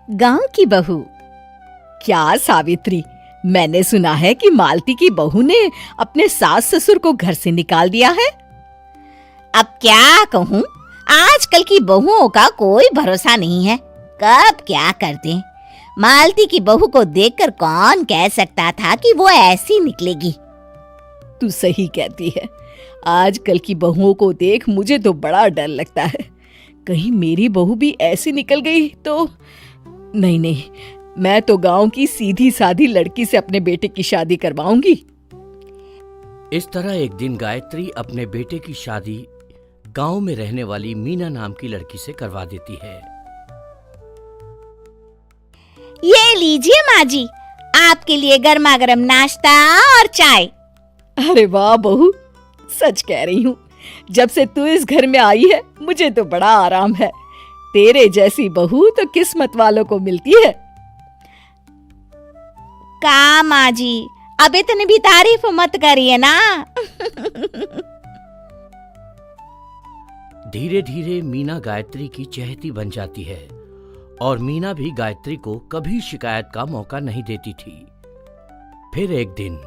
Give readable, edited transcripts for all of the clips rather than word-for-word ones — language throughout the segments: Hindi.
गांव की बहू। क्या सावित्री, मैंने सुना है कि मालती की बहू ने अपने सास ससुर को घर से निकाल दिया है। अब क्या कहूँ, आजकल की बहुओं का कोई भरोसा नहीं है, कब क्या कर दें। मालती की बहू को देखकर कौन कह सकता था कि वो ऐसी निकलेगी। तू सही कहती है, आजकल की बहुओं को देख मुझे तो बड़ा डर लगता है। कहीं मेरी बहू भी ऐसी निकल गई तो। नहीं, मैं तो गांव की सीधी सादी लड़की से अपने बेटे की शादी करवाऊंगी। इस तरह एक दिन गायत्री अपने बेटे की शादी गांव में रहने वाली मीना नाम की लड़की से करवा देती है। ये लीजिए माँ जी, आपके लिए गर्मा गर्म नाश्ता और चाय। अरे वाह बहू, सच कह रही हूँ, जब से तू इस घर में आई है मुझे तो बड़ा आराम है। तेरे जैसी बहू तो किस्मत वालों को मिलती है। का माँ जी, अब इतनी भी तारीफ मत करिए ना। धीरे धीरे मीना गायत्री की चहेती बन जाती है और मीना भी गायत्री को कभी शिकायत का मौका नहीं देती थी। फिर एक दिन,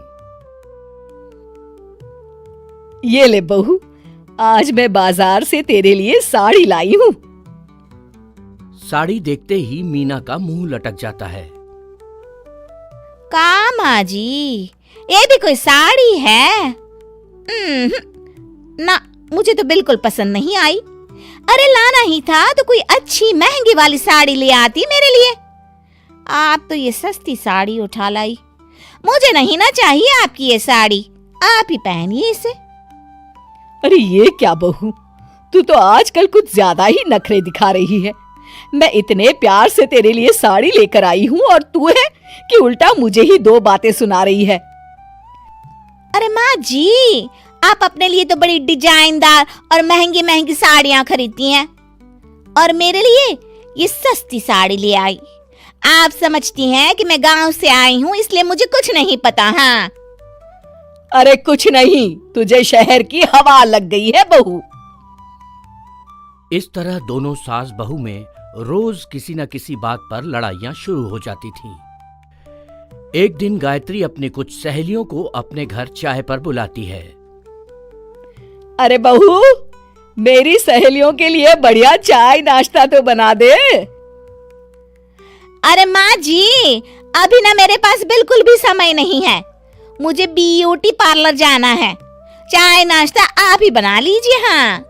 ये ले बहू, आज मैं बाजार से तेरे लिए साड़ी लाई हूँ। साड़ी देखते ही मीना का मुंह लटक जाता है। का माँ जी, ये भी कोई साड़ी है? ना, मुझे तो बिल्कुल पसंद नहीं आई। अरे लाना ही था तो कोई अच्छी महंगी वाली साड़ी ले आती मेरे लिए। आप तो ये सस्ती साड़ी उठा लाई। मुझे नहीं ना चाहिए आपकी ये साड़ी, आप ही पहनिए इसे। अरे ये क्या बहू, तू तो आजकल कुछ ज्यादा ही नखरे दिखा रही है। मैं इतने प्यार से तेरे लिए साड़ी लेकर आई हूँ और तू है कि उल्टा मुझे ही दो बातें सुना रही है। अरे माँ जी, आप अपने लिए तो बड़ी डिजाइनदार और महंगी महंगी साड़ियाँ खरीदती हैं और मेरे लिए ये सस्ती साड़ी ले आई। आप समझती हैं कि मैं गांव से आई हूँ इसलिए मुझे कुछ नहीं पता। हाँ, अरे कुछ नहीं, तुझे शहर की हवा लग गई है बहू। इस तरह दोनों सास बहू में रोज किसी न किसी बात पर लड़ाइयां शुरू हो जाती थीं। एक दिन गायत्री अपनी कुछ सहेलियों को अपने घर चाय पर बुलाती है। अरे बहू, मेरी सहेलियों के लिए बढ़िया चाय नाश्ता तो बना दे। अरे माँ जी, अभी ना मेरे पास बिल्कुल भी समय नहीं है, मुझे ब्यूटी पार्लर जाना है। चाय नाश्ता आप ही बना लीजिए। हाँ,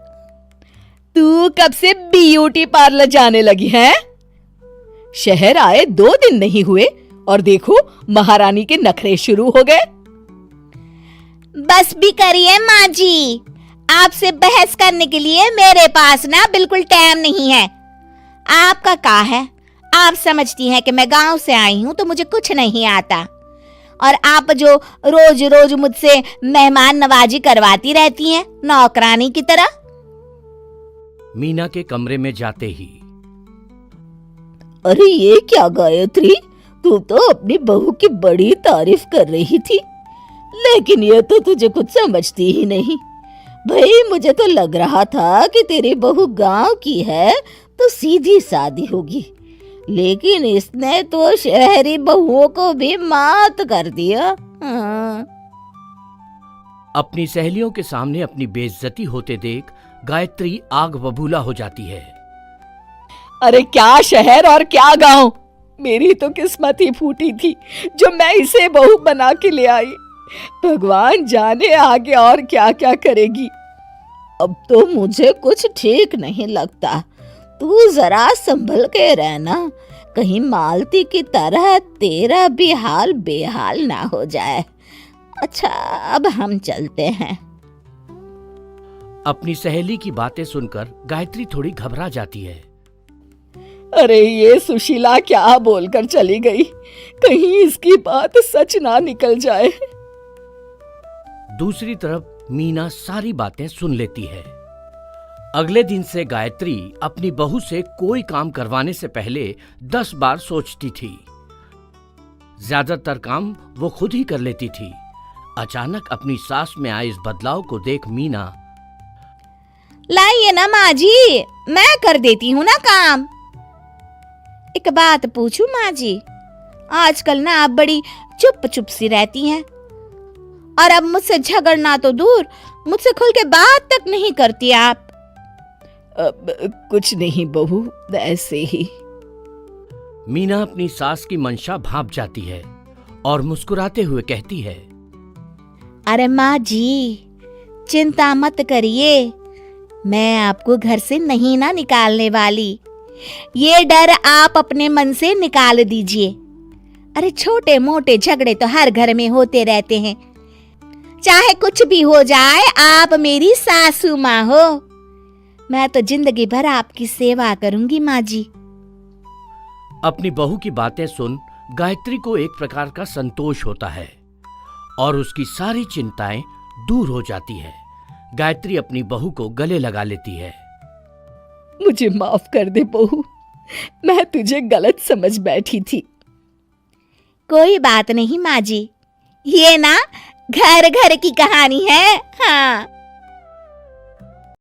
तू कब से ब्यूटी पार्लर जाने लगी है? शहर आए 2 दिन नहीं हुए और देखो महारानी के नखरे शुरू हो गए। बस भी करिए माँ जी, आपसे बहस करने के लिए मेरे पास ना बिल्कुल टाइम नहीं है। आपका क्या है, आप समझती हैं कि मैं गांव से आई हूं तो मुझे कुछ नहीं आता, और आप जो रोज रोज मुझसे मेहमान नवाजी करवाती रहती हैं नौकरानी की तरह। मीना के कमरे में जाते ही, अरे ये क्या गायत्री, तू तो अपनी बहू की बड़ी तारीफ कर रही थी, लेकिन ये तो तुझे कुछ समझती ही नहीं। भाई मुझे तो लग रहा था कि तेरी बहू गांव की है तो सीधी सादी होगी, लेकिन इसने तो शहरी बहुओं को भी मात कर दिया। हाँ। अपनी सहेलियों के सामने अपनी बेइज्जती होते देख गायत्री आग बबूला हो जाती है। अरे क्या शहर और क्या गांव, मेरी तो किस्मत ही फूटी थी जो मैं इसे बहू बना के ले आई। भगवान जाने आगे और क्या क्या करेगी। अब तो मुझे कुछ ठीक नहीं लगता। तू जरा संभल के रहना, कहीं मालती की तरह तेरा भी हाल बेहाल ना हो जाए। अच्छा, अब हम चलते हैं। अपनी सहेली की बातें सुनकर गायत्री थोड़ी घबरा जाती है। अरे ये सुशीला क्या बोलकर चली गई, कहीं इसकी बात सच ना निकल जाए। दूसरी तरफ मीना सारी बातें सुन लेती है। अगले दिन से गायत्री अपनी बहू से कोई काम करवाने से पहले 10 बार सोचती थी। ज्यादातर काम वो खुद ही कर लेती थी। अचानक अपनी सास में आए इस बदलाव को देख मीना, लाइए ना माँ जी, मैं कर देती हूँ ना काम। एक बात पूछूं माँ जी, आजकल ना आप बड़ी चुप चुप सी रहती हैं और अब मुझसे झगड़ना तो दूर, मुझसे खुल के बात तक नहीं करती आप। कुछ नहीं बहू, ऐसे ही। मीना अपनी सास की मंशा भांप जाती है और मुस्कुराते हुए कहती है, अरे माँ जी, चिंता मत करिए, मैं आपको घर से नहीं ना निकालने वाली। ये डर आप अपने मन से निकाल दीजिए। अरे छोटे मोटे झगड़े तो हर घर में होते रहते हैं, चाहे कुछ भी हो जाए, आप मेरी सासू माँ हो। मैं तो जिंदगी भर आपकी सेवा करूंगी माँ जी। अपनी बहू की बातें सुन गायत्री को एक प्रकार का संतोष होता है और उसकी सारी चिंताएं दूर हो जाती है। गायत्री अपनी बहू को गले लगा लेती है। मुझे माफ कर दे बहू, मैं तुझे गलत समझ बैठी थी। कोई बात नहीं माँ जी, ये ना घर घर की कहानी है। हाँ।